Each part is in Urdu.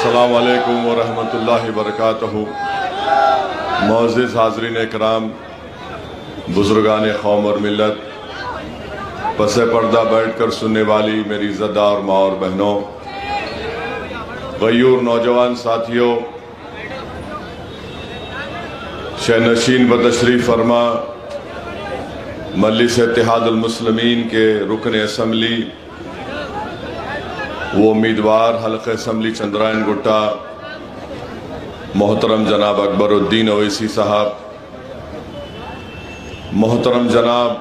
السلام علیکم ورحمۃ اللہ وبرکاتہ۔ معزز حاضرین اکرام، بزرگان قوم اور ملت، پس پردہ بیٹھ کر سننے والی میری زدہ اور ماں اور بہنوں، غیور نوجوان ساتھیوں، شہنشین بتشریف فرما مجلس اتحاد المسلمین کے رکن اسمبلی وہ امیدوار حلقہ اسمبلی چندرائن گٹا محترم جناب اکبر الدین اویسی صاحب، محترم جناب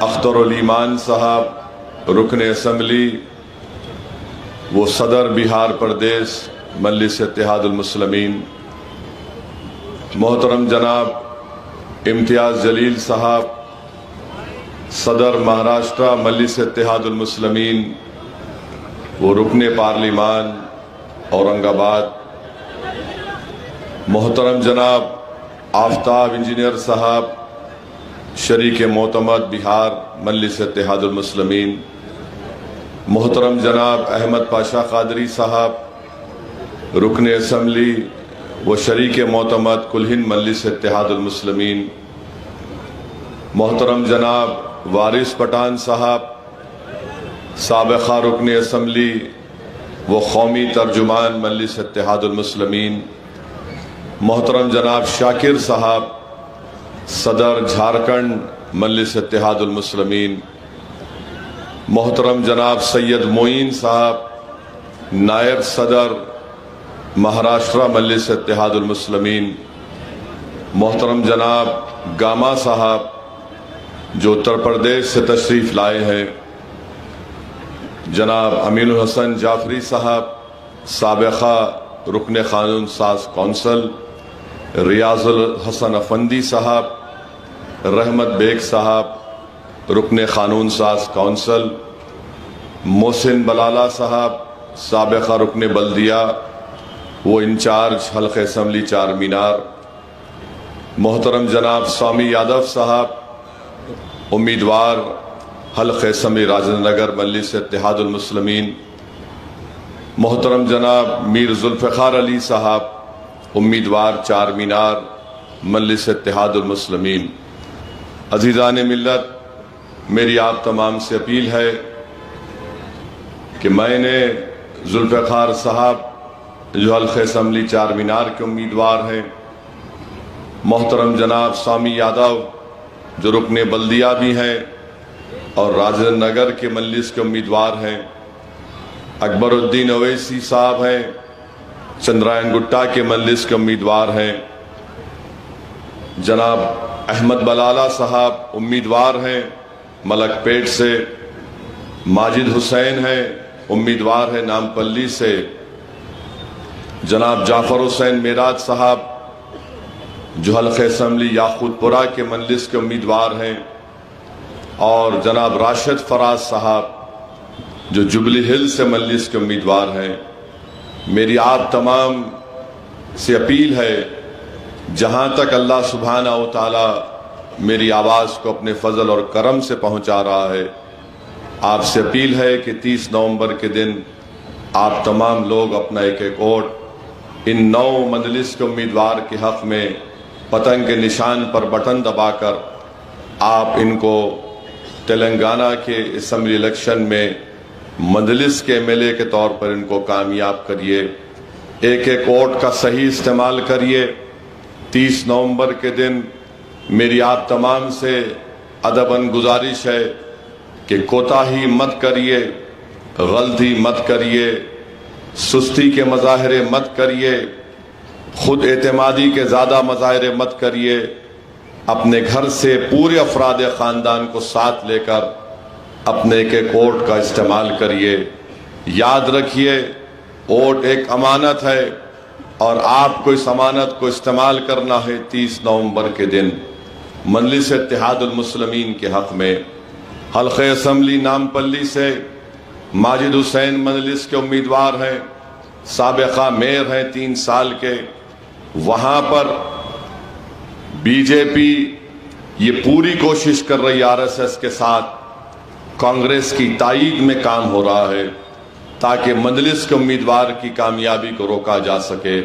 اختر الایمان صاحب رکن اسمبلی وہ صدر بہار پردیش مجلس اتحاد المسلمین، محترم جناب امتیاز جلیل صاحب صدر مہاراشٹرا مجلس اتحاد المسلمین وہ رکن پارلیمان اورنگ آباد، محترم جناب آفتاب انجینئر صاحب شریک معتمد بہار مجلس اتحاد المسلمین، محترم جناب احمد پاشا قادری صاحب رکن اسمبلی و شریک معتمد کل ہند مجلس اتحاد المسلمین، محترم جناب وارث پٹھان صاحب سابقہ رکن اسمبلی و قومی ترجمان مجلس اتحاد المسلمین، محترم جناب شاکر صاحب صدر جھارکھنڈ مجلس اتحاد المسلمین، محترم جناب سید معین صاحب نائب صدر مہاراشٹرا مجلس اتحاد المسلمین، محترم جناب گاما صاحب جو اتر پردیش سے تشریف لائے ہیں، جناب امین الحسن جعفری صاحب سابقہ رکن قانون ساز کونسل، ریاض الحسن افندی صاحب، رحمت بیگ صاحب رکن قانون ساز کونسل، محسن بلالہ صاحب سابقہ رکن بلدیہ وہ انچارج حلقہ اسمبلی چار مینار، محترم جناب سوامی یادو صاحب امیدوار حلقہ اسمبلی راجندر نگر مجلس اتحاد المسلمین، محترم جناب میر ذوالفقار علی صاحب امیدوار چار مینار مجلس اتحاد المسلمین۔ عزیزان ملت، میری آپ تمام سے اپیل ہے کہ میں نے ذوالفقار صاحب جو حلقہ اسمبلی چار مینار کے امیدوار ہیں، محترم جناب سوامی یادو جو رکن بلدیہ بھی ہیں اور راجندر نگر کے مجلس کے امیدوار ہیں، اکبر الدین اویسی صاحب ہیں چندرائن گٹا کے مجلس کے امیدوار ہیں، جناب احمد بلالہ صاحب امیدوار ہیں ملک پیٹ سے، ماجد حسین ہیں امیدوار ہیں نامپلی سے، جناب جعفر حسین میراج صاحب جو حلقہ اسمبلی یاقوت پورہ کے مجلس کے امیدوار ہیں، اور جناب راشد فراز صاحب جو جبلی ہل سے مجلس کے امیدوار ہیں۔ میری آپ تمام سے اپیل ہے، جہاں تک اللہ سبحانہ و تعالی میری آواز کو اپنے فضل اور کرم سے پہنچا رہا ہے، آپ سے اپیل ہے کہ 30 نومبر کے دن آپ تمام لوگ اپنا ایک ایک ووٹ ان 9 مجلس کے امیدوار کے حق میں پتنگ کے نشان پر بٹن دبا کر آپ ان کو تلنگانہ کے اسمبلی الیکشن میں مجلس کے ایم ایل اے کے طور پر ان کو کامیاب کریے، ایک ایک ووٹ کا صحیح استعمال کریے۔ 30 نومبر کے دن میری آپ تمام سے ادباً گزارش ہے کہ کوتاہی مت کریے، غلطی مت کریے، سستی کے مظاہرے مت کریے، خود اعتمادی کے زیادہ مظاہرے مت کریے، اپنے گھر سے پورے افراد خاندان کو ساتھ لے کر اپنے ایک ایک ووٹ کا استعمال کریے۔ یاد رکھیے، ووٹ ایک امانت ہے اور آپ کو اس امانت کو استعمال کرنا ہے 30 نومبر کے دن مجلس اتحاد المسلمین کے حق میں۔ حلقہ اسمبلی نامپلی سے ماجد حسین مجلس کے امیدوار ہیں، سابقہ میئر ہیں 3 سال کے، وہاں پر بی جے پی یہ پوری کوشش کر رہی آر ایس ایس کے ساتھ کانگریس کی تائید میں کام ہو رہا ہے تاکہ مجلس کے امیدوار کی کامیابی کو روکا جا سکے.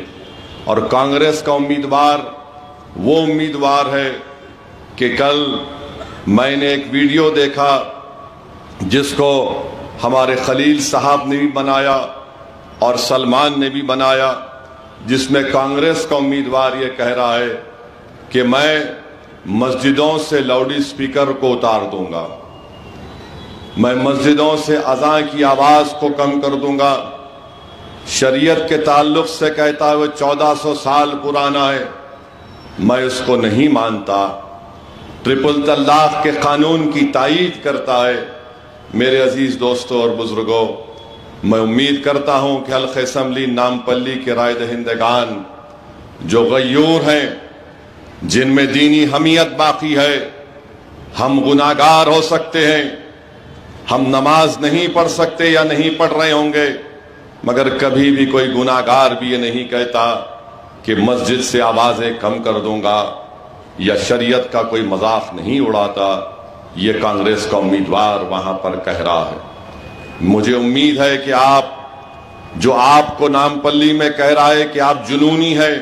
اور کانگریس کا امیدوار وہ امیدوار ہے کہ کل میں نے ایک ویڈیو دیکھا جس کو ہمارے خلیل صاحب نے بھی بنایا اور سلمان نے بھی بنایا، جس میں کانگریس کا امیدوار یہ کہہ رہا ہے کہ میں مسجدوں سے لاؤڈ اسپیکر کو اتار دوں گا، میں مسجدوں سے اذان کی آواز کو کم کر دوں گا. شریعت کے تعلق سے کہتا ہے وہ 1400 سال پرانا ہے، میں اس کو نہیں مانتا. ٹرپل طلاق کے قانون کی تائید کرتا ہے. میرے عزیز دوستوں اور بزرگوں، میں امید کرتا ہوں کہ حلقہ اسمبلی نامپلی کے رائے دہندگان جو غیور ہیں، جن میں دینی حمیت باقی ہے، ہم گناہگار ہو سکتے ہیں، ہم نماز نہیں پڑھ سکتے یا نہیں پڑھ رہے ہوں گے، مگر کبھی بھی کوئی گناہگار بھی یہ نہیں کہتا کہ مسجد سے آوازیں کم کر دوں گا، یا شریعت کا کوئی مذاق نہیں اڑاتا. یہ کانگریس کا امیدوار وہاں پر کہہ رہا ہے. مجھے امید ہے کہ جو آپ کو نامپلی میں کہہ رہا ہے کہ آپ جنونی ہیں،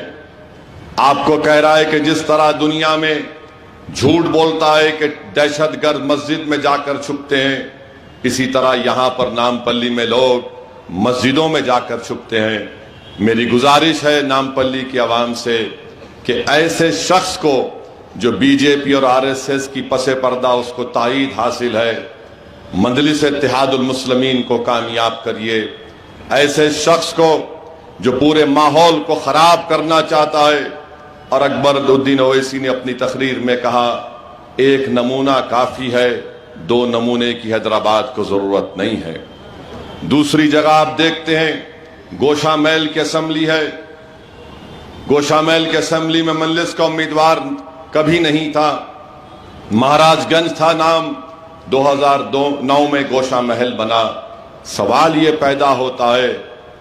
آپ کو کہہ رہا ہے کہ جس طرح دنیا میں جھوٹ بولتا ہے کہ دہشت گرد مسجد میں جا کر چھپتے ہیں، اسی طرح یہاں پر نامپلی میں لوگ مسجدوں میں جا کر چھپتے ہیں. میری گزارش ہے نامپلی کی عوام سے کہ ایسے شخص کو جو بی جے پی اور آر ایس ایس کی پس پردہ اس کو تائید حاصل ہے، مجلس اتحاد المسلمین کو کامیاب کریے. ایسے شخص کو جو پورے ماحول کو خراب کرنا چاہتا ہے. اور اکبر الدین اویسی نے اپنی تقریر میں کہا ایک نمونہ کافی ہے، 2 نمونے کی حیدرآباد کو ضرورت نہیں ہے. دوسری جگہ آپ دیکھتے ہیں گوشہ میل کی اسمبلی ہے. گوشہ میل کی اسمبلی میں مجلس کا امیدوار کبھی نہیں تھا. مہاراج گنج تھا نام، 2009 میں گوشہ محل بنا. سوال یہ پیدا ہوتا ہے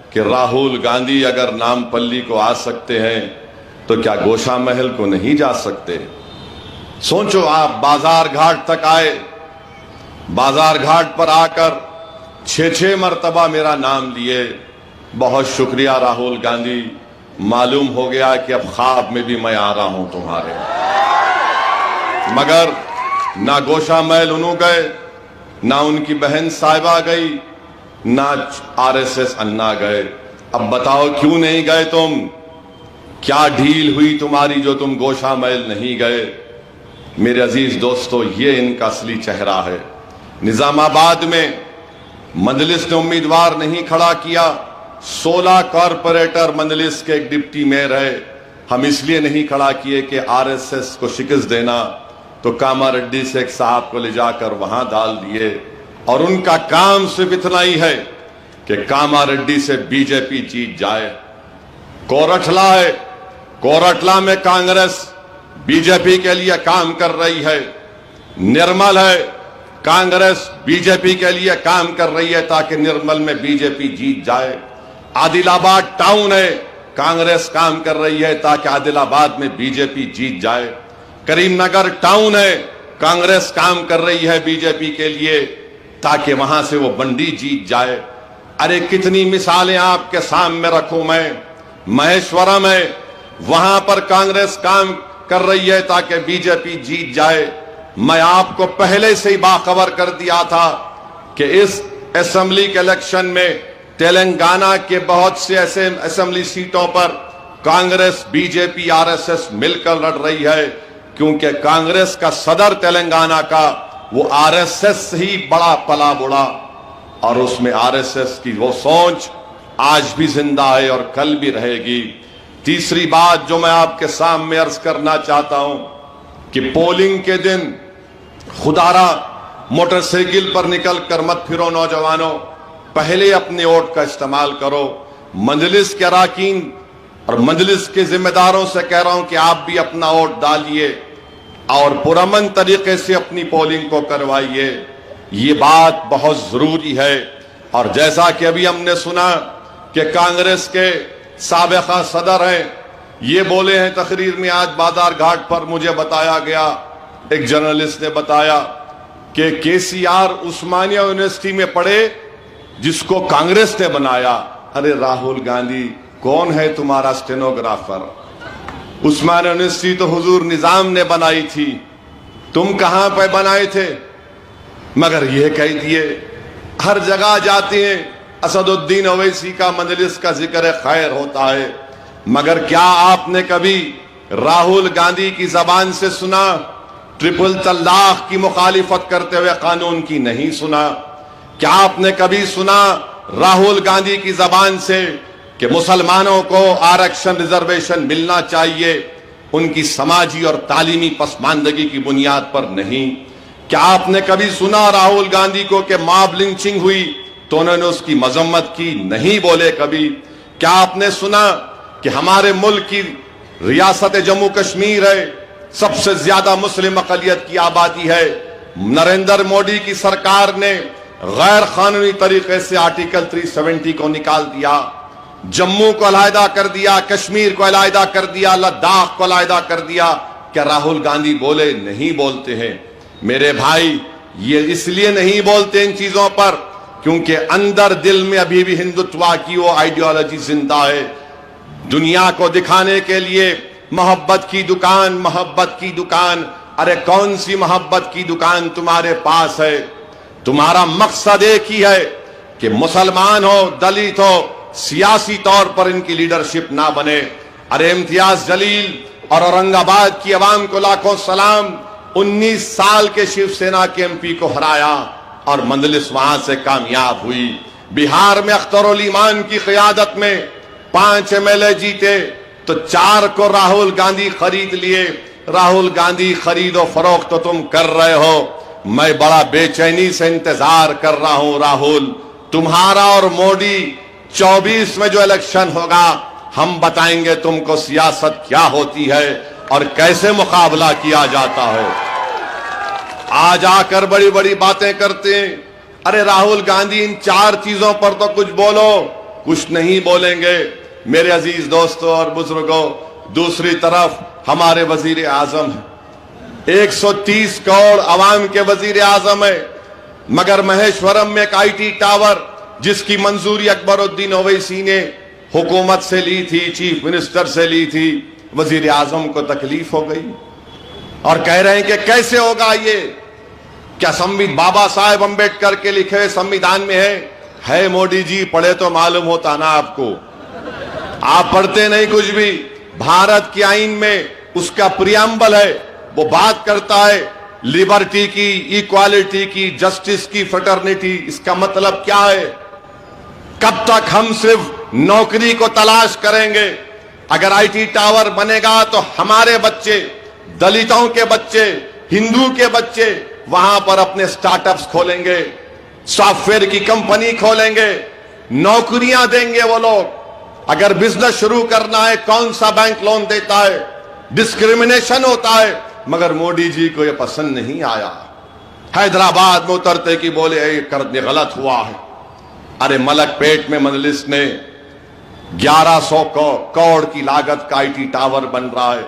کہ راہل گاندھی اگر نامپلی کو آ سکتے ہیں تو کیا گوشہ محل کو نہیں جا سکتے؟ سوچو، آپ بازار گھاٹ تک آئے، بازار گھاٹ پر آ کر 6 مرتبہ میرا نام لیے. بہت شکریہ راہل گاندھی، معلوم ہو گیا کہ اب خواب میں بھی میں آ رہا ہوں تمہارے. مگر نہ گوشہ محل انہوں گئے، نہ ان کی بہن صاحبہ گئی، نہ آر ایس ایس انا گئے. اب بتاؤ کیوں نہیں گئے تم؟ کیا ڈھیل ہوئی تمہاری جو تم گوشہ محل نہیں گئے؟ میرے عزیز دوستو، یہ ان کا اصلی چہرہ ہے. نظام آباد میں مجلس نے امیدوار نہیں کھڑا کیا. 16 کارپوریٹر مجلس کے ایک ڈپٹی میئر ہے. ہم اس لیے نہیں کھڑا کیے کہ آر ایس ایس کو شکست دینا، تو کاما ریڈی سے ایک صاحب کو لے جا کر وہاں ڈال دیے. اور ان کا کام صرف اتنا ہی ہے کہ کاما ریڈی سے بی جے پی جیت جائے. کورٹلا ہے، کورٹلا میں کانگریس بی جے پی کے لیے کام کر رہی ہے. نرمل ہے، کانگریس بی جے پی کے لیے کام کر رہی ہے تاکہ نرمل میں بی جے پی جیت جائے. عادل آباد ٹاؤن ہے، کانگریس کام کر رہی ہے تاکہ عادل آباد میں بی جے پی جیت جائے. کریم نگر ٹاؤن ہے، کانگریس کام کر رہی ہے بی جے پی کے لیے تاکہ وہاں سے وہ بنڈی جیت جائے. ارے کتنی مثالیں آپ کے سامنے رکھوں میں. مہیشورم ہے، وہاں پر کانگریس کام کر رہی ہے تاکہ بی جے پی جیت جائے. میں آپ کو پہلے سے ہی باخبر کر دیا تھا کہ اس اسمبلی کے الیکشن میں تلنگانہ کے بہت سے ایسے اسمبلی سیٹوں پر Congress B J P R S S مل کر لڑ رہی ہے، کیونکہ کانگریس کا صدر تلنگانہ کا وہ آر ایس ایس ہی بڑا پلا بڑا، اور اس میں آر ایس ایس کی وہ سوچ آج بھی زندہ ہے اور کل بھی رہے گی. تیسری بات جو میں آپ کے سامنے عرض کرنا چاہتا ہوں کہ پولنگ کے دن خدا را موٹر سائیکل پر نکل کر مت پھرو نوجوانوں، پہلے اپنے ووٹ کا استعمال کرو. مجلس کے اراکین اور مجلس کے ذمہ داروں سے کہہ رہا ہوں کہ آپ بھی اپنا ووٹ ڈالیے اور پرامن طریقے سے اپنی پولنگ کو کروائیے. یہ بات بہت ضروری ہے. اور جیسا کہ ابھی ہم نے سنا کہ کانگریس کے سابقہ صدر ہیں، یہ بولے ہیں تقریر میں آج بازار گھاٹ پر، مجھے بتایا گیا، ایک جرنلسٹ نے بتایا کہ کے سی آر عثمانیہ یونیورسٹی میں پڑھے جس کو کانگریس نے بنایا. ارے راہل گاندھی کون ہے تمہارا اسٹینوگرافر؟ عثمان یونیورسٹی تو حضور نظام نے بنائی تھی، تم کہاں پہ بنائے تھے؟ مگر یہ کہہ دیے ہر جگہ جاتے ہیں اسد الدین اویسی کا مجلس کا ذکر خیر ہوتا ہے، مگر کیا آپ نے کبھی راہل گاندھی کی زبان سے سنا ٹرپل طلاق کی مخالفت کرتے ہوئے قانون کی؟ نہیں سنا. کیا آپ نے کبھی سنا راہل گاندھی کی زبان سے کہ مسلمانوں کو آرکشن ریزرویشن ملنا چاہیے ان کی سماجی اور تعلیمی پسماندگی کی بنیاد پر؟ نہیں. کیا آپ نے کبھی سنا راہل گاندھی کو کہ ماب لنچنگ ہوئی تو انہوں نے اس کی مذمت کی؟ نہیں بولے کبھی. کیا آپ نے سنا کہ ہمارے ملک کی ریاست جموں کشمیر ہے، سب سے زیادہ مسلم اقلیت کی آبادی ہے، نریندر مودی کی سرکار نے غیر قانونی طریقے سے آرٹیکل 370 کو نکال دیا، جموں کو علیحدہ کر دیا، کشمیر کو علیحدہ کر دیا، لداخ کو علیحدہ کر دیا؟ کیا راہل گاندھی بولے؟ نہیں بولتے ہیں. میرے بھائی یہ اس لیے نہیں بولتے ان چیزوں پر کیونکہ اندر دل میں ابھی بھی ہندوتوا کی وہ آئیڈیالوجی زندہ ہے. دنیا کو دکھانے کے لیے محبت کی دکان، محبت کی دکان. ارے کون سی محبت کی دکان تمہارے پاس ہے؟ تمہارا مقصد ایک ہی ہے کہ مسلمان ہو، دلت ہو، سیاسی طور پر ان کی لیڈرشپ نہ بنے. ارے امتیاز جلیل اور اورنگ آباد کی عوام کو لاکھوں سلام، 19 سال کے شیو سینا کے ایم پی کو ہرایا اور مجلس وہاں سے کامیاب ہوئی. بہار میں اختر الایمان کی قیادت میں 5 MLA جیتے تو 4 کو راہل گاندھی خرید لیے. راہل گاندھی خرید و فروخت تو تم کر رہے ہو، میں بڑا بے چینی سے انتظار کر رہا ہوں. راہل تمہارا اور مودی 24 میں جو الیکشن ہوگا ہم بتائیں گے تم کو سیاست کیا ہوتی ہے اور کیسے مقابلہ کیا جاتا ہے. آج آ کر بڑی بڑی باتیں کرتے ہیں. ارے راہل گاندھی ان 4 چیزوں پر تو کچھ بولو. کچھ نہیں بولیں گے. میرے عزیز دوستوں اور بزرگوں، دوسری طرف ہمارے وزیر اعظم ہیں، 130 کروڑ عوام کے وزیر اعظم ہے، مگر مہیشورم میں ایک IT ٹاور جس کی منظوری اکبر الدین اویسی نے حکومت سے لی تھی، چیف منسٹر سے لی تھی، وزیر اعظم کو تکلیف ہو گئی اور کہہ رہے ہیں کہ کیسے ہوگا یہ؟ کیا بابا صاحب امبیڈکر کے لکھے ہوئے سمویدھان میں ہے؟ مودی جی پڑھے تو معلوم ہوتا نا آپ کو. آپ پڑھتے نہیں کچھ بھی. بھارت کے آئین میں اس کا پریامبل ہے، وہ بات کرتا ہے لبرٹی کی، ایکوالٹی کی، جسٹس کی، فریٹرنیٹی. اس کا مطلب کیا ہے؟ کب تک ہم صرف نوکری کو تلاش کریں گے؟ اگر IT ٹاور بنے گا تو ہمارے بچے، دلتوں کے بچے، ہندو کے بچے وہاں پر اپنے سٹارٹ اپس کھولیں گے، سافٹ ویئر کی کمپنی کھولیں گے، نوکریاں دیں گے وہ لوگ. اگر بزنس شروع کرنا ہے کون سا بینک لون دیتا ہے؟ ڈسکریمنیشن ہوتا ہے. مگر مودی جی کو یہ پسند نہیں آیا. حیدرآباد میں اترتے کی بولے یہ کرنے غلط ہوا ہے. ارے ملک پیٹ میں مجلس نے 1100 کروڑ کی لاگت کا IT ٹاور بن رہا ہے.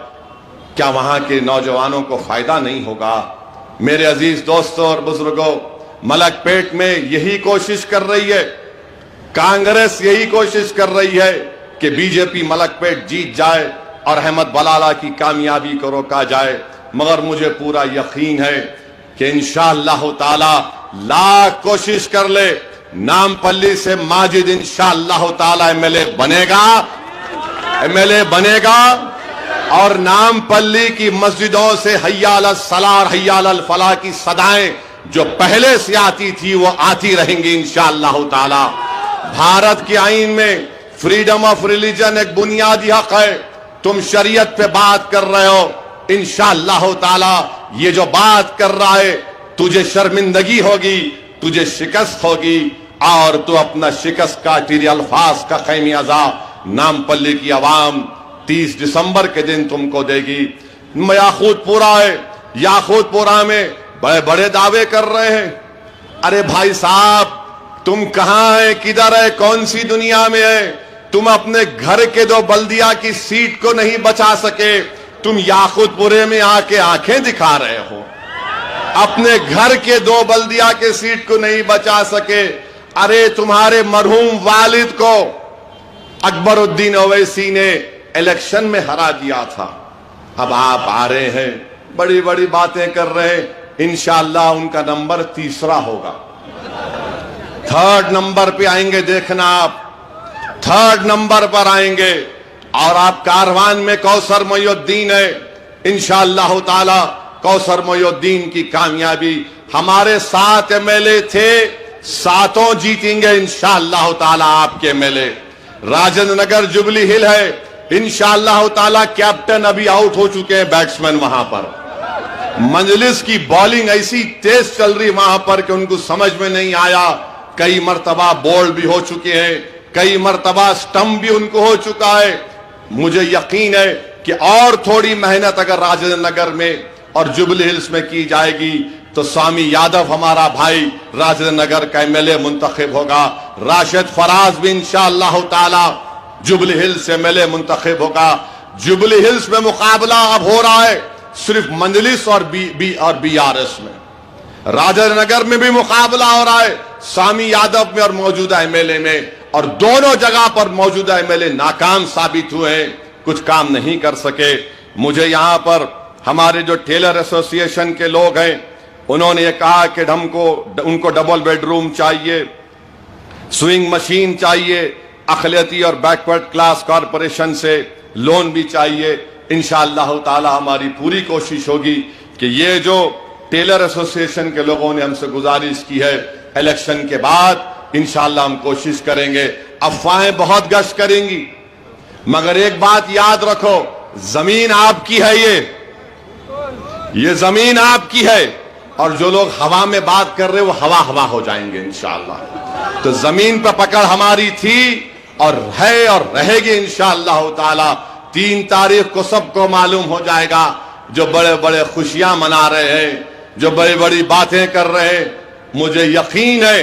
کیا وہاں کے نوجوانوں کو فائدہ نہیں ہوگا؟ میرے عزیز دوستوں اور بزرگوں، ملک پیٹ میں یہی کوشش کر رہی ہے، کانگریس یہی کوشش کر رہی ہے کہ BJP ملک پیٹ جیت جائے اور احمد بلالہ کی کامیابی کو روکا جائے. مگر مجھے پورا یقین ہے کہ انشاءاللہ تعالی لاکھ کوشش کر لے، نام پلی سے ماجد انشاءاللہ تعالی MLA بنے گا اور نام پلی کی مسجدوں سے حی علی الصلاۃ حی علی الفلاح کی صدائیں جو پہلے سے آتی تھی وہ آتی رہیں گی انشاءاللہ تعالی. بھارت کے آئین میں فریڈم آف ریلیجن ایک بنیادی حق ہے. تم شریعت پہ بات کر رہے ہو، انشاءاللہ تعالی یہ جو بات کر رہا ہے تجھے شرمندگی ہوگی، تجھے شکست ہوگی اور تو اپنا شکست کا تیرے الفاظ کا خمیازہ نام پلی کی عوام 30 دسمبر کے دن تم کو دے گی. یاقوت پورا ہے، یاقوت پورا میں بڑے بڑے دعوے کر رہے ہیں. ارے بھائی صاحب تم کہاں ہیں، کدھر ہے، کون سی دنیا میں ہے؟ تم اپنے گھر کے 2 بلدیہ کی سیٹ کو نہیں بچا سکے، تم یاقوت پورے میں آ کے آنکھیں دکھا رہے ہو. اپنے گھر کے 2 بلدیہ کے سیٹ کو نہیں بچا سکے، ارے تمہارے مرحوم والد کو اکبر الدین اویسی نے الیکشن میں ہرا دیا تھا، اب آپ آ رہے ہیں بڑی بڑی باتیں کر رہے ہیں، انشاءاللہ ان کا نمبر تیسرا ہوگا، 3rd نمبر پہ آئیں گے، دیکھنا آپ 3rd نمبر پر آئیں گے، اور آپ کاروان میں کوثر محی الدین ہے، انشاءاللہ تعالی کوثر محی الدین کی کامیابی، ہمارے 7 MLA تھے، 7 جیتیں گے انشاءاللہ تعالی آپ کے MLA۔ راجندر نگر جبلی ہل ہے، انشاءاللہ تعالی کیپٹن ابھی آؤٹ ہو چکے ہیں بیٹسمین وہاں پر، مجلس کی بالنگ ایسی تیز چل رہی وہاں پر کہ ان کو سمجھ میں نہیں آیا، کئی مرتبہ بولڈ بھی ہو چکے ہیں، کئی مرتبہ سٹمپ بھی ان کو ہو چکا ہے۔ مجھے یقین ہے کہ اور تھوڑی محنت اگر راجندر نگر میں اور جبلی ہلز میں کی جائے گی تو سوامی یادو ہمارا بھائی راجندر نگر کا MLA منتخب ہوگا، راشد فراز بھی انشاءاللہ تعالی جبلی ہلز سے MLA منتخب ہوگا۔ جبلی ہلز میں مقابلہ اب ہو رہا ہے صرف مجلس اور BRS میں، راجندر نگر میں بھی مقابلہ ہو رہا ہے سوامی یادو میں اور موجودہ MLA میں، اور دونوں جگہ پر موجودہ MLA ناکام ثابت ہوئے ہیں، کچھ کام نہیں کر سکے۔ مجھے یہاں پر ہمارے جو ٹیلر ایسوسی ایشن کے لوگ ہیں انہوں نے یہ کہا کہ ان کو ڈبل بیڈ روم چاہیے، سوئنگ مشین چاہیے، اقلیتی اور بیکورڈ کلاس کارپوریشن سے لون بھی چاہیے۔ انشاءاللہ تعالی ہماری پوری کوشش ہوگی کہ یہ جو ٹیلر ایسوسی ایشن کے لوگوں نے ہم سے گزارش کی ہے، الیکشن کے بعد انشاءاللہ ہم کوشش کریں گے۔ افواہیں بہت گشت کریں گی، مگر ایک بات یاد رکھو، زمین آپ کی ہے، یہ زمین آپ کی ہے، اور جو لوگ ہوا میں بات کر رہے وہ ہوا ہو جائیں گے انشاءاللہ۔ تو زمین پہ پکڑ ہماری تھی اور ہے اور رہے گی انشاءاللہ تعالی۔ 3 تاریخ کو سب کو معلوم ہو جائے گا، جو بڑے بڑے خوشیاں منا رہے ہیں، جو بڑی بڑی باتیں کر رہے ہیں، مجھے یقین ہے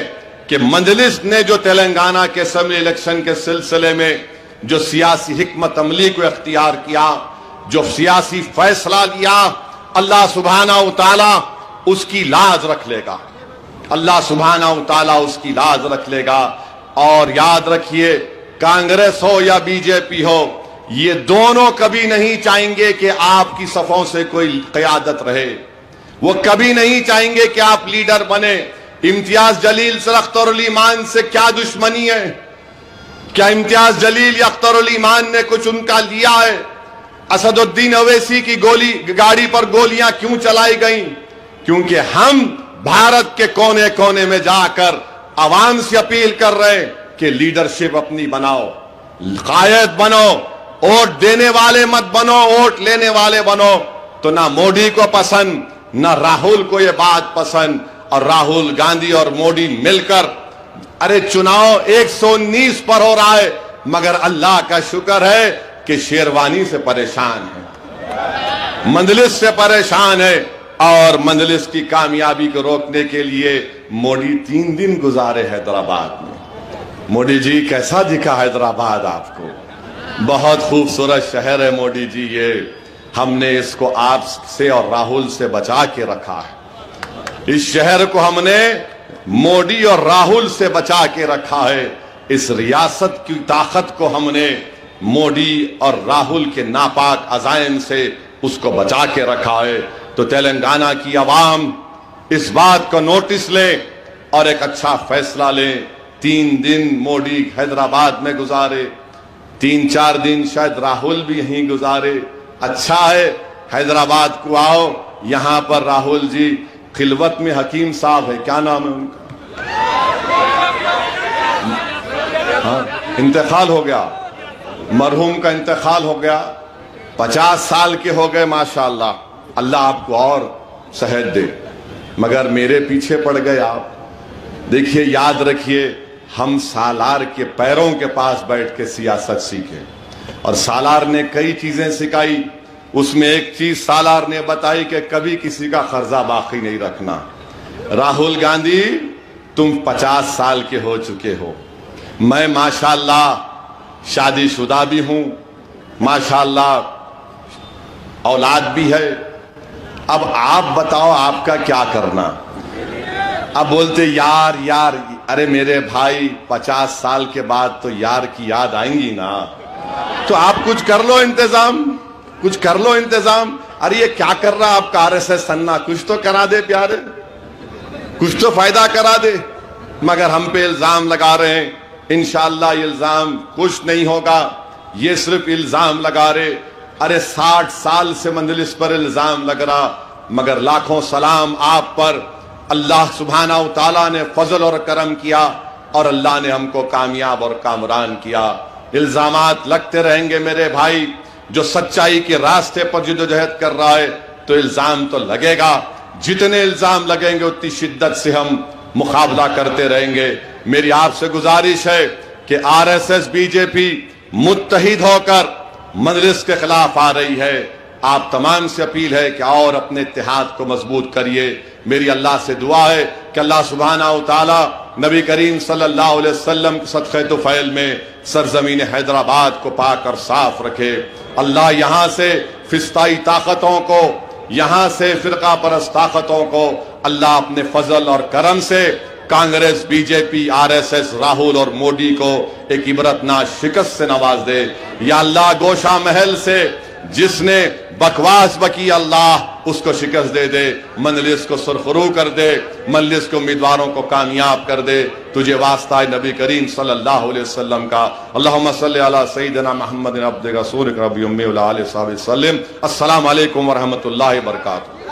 کہ مجلس نے جو تلنگانہ کے اسمبلی الیکشن کے سلسلے میں جو سیاسی حکمت عملی کو اختیار کیا، جو سیاسی فیصلہ لیا، اللہ سبحانہ و تعالی اس کی لاز رکھ لے گا، اللہ سبحانہ و تعالی اس کی لاز رکھ لے گا۔ اور یاد رکھیے، کانگریس ہو یا BJP ہو، یہ دونوں کبھی نہیں چاہیں گے کہ آپ کی صفوں سے کوئی قیادت رہے، وہ کبھی نہیں چاہیں گے کہ آپ لیڈر بنے۔ امتیاز جلیل سے اختر علی ایمان سے کیا دشمنی ہے؟ کیا امتیاز جلیل یا اختر علی ایمان نے کچھ ان کا لیا ہے؟ اسد الدین اویسی کی گاڑی پر گولیاں کیوں چلائی گئیں؟ کیونکہ ہم بھارت کے کونے کونے میں جا کر عوام سے اپیل کر رہے ہیں کہ لیڈرشپ اپنی بناؤ، قائد بنو، ووٹ دینے والے مت بنو، ووٹ لینے والے بنو۔ تو نہ مودی کو پسند، نہ راہل کو یہ بات پسند، اور راہل گاندھی اور مودی مل کر ارے چناؤ 119 پر ہو رہا ہے، مگر اللہ کا شکر ہے کہ شیروانی سے پریشان ہے، مجلس سے پریشان ہے، اور مجلس کی کامیابی کو روکنے کے لیے مودی 3 دن گزارے حیدرآباد میں۔ مودی جی کیسا دکھا حیدرآباد آپ کو؟ بہت خوبصورت شہر ہے مودی جی، یہ ہم نے اس کو آپ سے اور راہل سے بچا کے رکھا ہے، اس شہر کو ہم نے مودی اور راہل سے بچا کے رکھا ہے، اس ریاست کی طاقت کو ہم نے مودی اور راہل کے ناپاک عزائم سے اس کو بچا کے رکھا ہے۔ تو تلنگانہ کی عوام اس بات کو نوٹس لیں اور ایک اچھا فیصلہ لیں۔ 3 دن مودی حیدرآباد میں گزارے، 3-4 دن شاید راہل بھی یہیں گزارے، اچھا ہے حیدرآباد کو آؤ۔ یہاں پر راہل جی خلوت میں حکیم صاحب ہے، کیا نام ہے ان کا؟ ہاں انتقال ہو گیا، مرحوم کا انتقال ہو گیا، 50 سال کے ہو گئے ماشاءاللہ، اللہ آپ کو اور صحت دے، مگر میرے پیچھے پڑ گئے آپ۔ دیکھیے یاد رکھیے، ہم سالار کے پیروں کے پاس بیٹھ کے سیاست سیکھے، اور سالار نے کئی چیزیں سکھائی، اس میں ایک چیز سالار نے بتائی کہ کبھی کسی کا قرضہ باقی نہیں رکھنا۔ راہل گاندھی تم 50 سال کے ہو چکے ہو، میں ماشاءاللہ شادی شدہ بھی ہوں، ماشاءاللہ اولاد بھی ہے، اب آپ بتاؤ آپ کا کیا کرنا؟ اب بولتے یار ارے میرے بھائی 50 سال کے بعد تو یار کی یاد آئیں گی نا، تو آپ کچھ کر لو انتظام، کچھ کر لو انتظام۔ ارے یہ کیا کر رہا آپ کا RSS سننا، کچھ تو کرا دے پیارے، کچھ تو فائدہ کرا دے، مگر ہم پہ الزام لگا رہے ہیں۔ انشاءاللہ یہ الزام کچھ نہیں ہوگا، یہ صرف الزام لگا رہے۔ ارے 60 سال سے مجلس پر الزام لگ رہا، مگر لاکھوں سلام آپ پر، اللہ سبحانہ و تعالیٰ نے فضل اور کرم کیا اور اللہ نے ہم کو کامیاب اور کامران کیا۔ الزامات لگتے رہیں گے میرے بھائی، جو سچائی کے راستے پر جدوجہد کر رہا ہے تو الزام تو لگے گا، جتنے الزام لگیں گے اتنی شدت سے ہم مقابلہ کرتے رہیں گے۔ میری آپ سے گزارش ہے کہ RSS BJP متحد ہو کر مجلس کے خلاف آ رہی ہے، آپ تمام سے اپیل ہے کہ اور اپنے اتحاد کو مضبوط کریے۔ میری اللہ سے دعا ہے کہ اللہ سبحانہ و تعالی نبی کریم صلی اللہ علیہ وسلم کے صدقہ طفیل میں سرزمین حیدرآباد کو پاک اور صاف رکھے۔ اللہ یہاں سے فسطائی طاقتوں کو، یہاں سے فرقہ پرست طاقتوں کو اللہ اپنے فضل اور کرم سے کانگریس BJP RSS راہل اور مودی کو ایک عبرتناک شکست سے نواز دے۔ یا اللہ گوشہ محل سے جس نے بکواس بکی اللہ اس کو شکست دے دے، مجلس کو سرخرو کر دے، مجلس کے امیدواروں کو کامیاب کر دے۔ تجھے واسطہ ہے نبی کریم صلی اللہ علیہ وسلم کا۔ اللہم صلی علی سیدنا محمد عبدک رسولک ربی امی وعلی آلہ وصحبہ وسلم۔ السلام علیکم ورحمۃ اللہ وبرکاتہ۔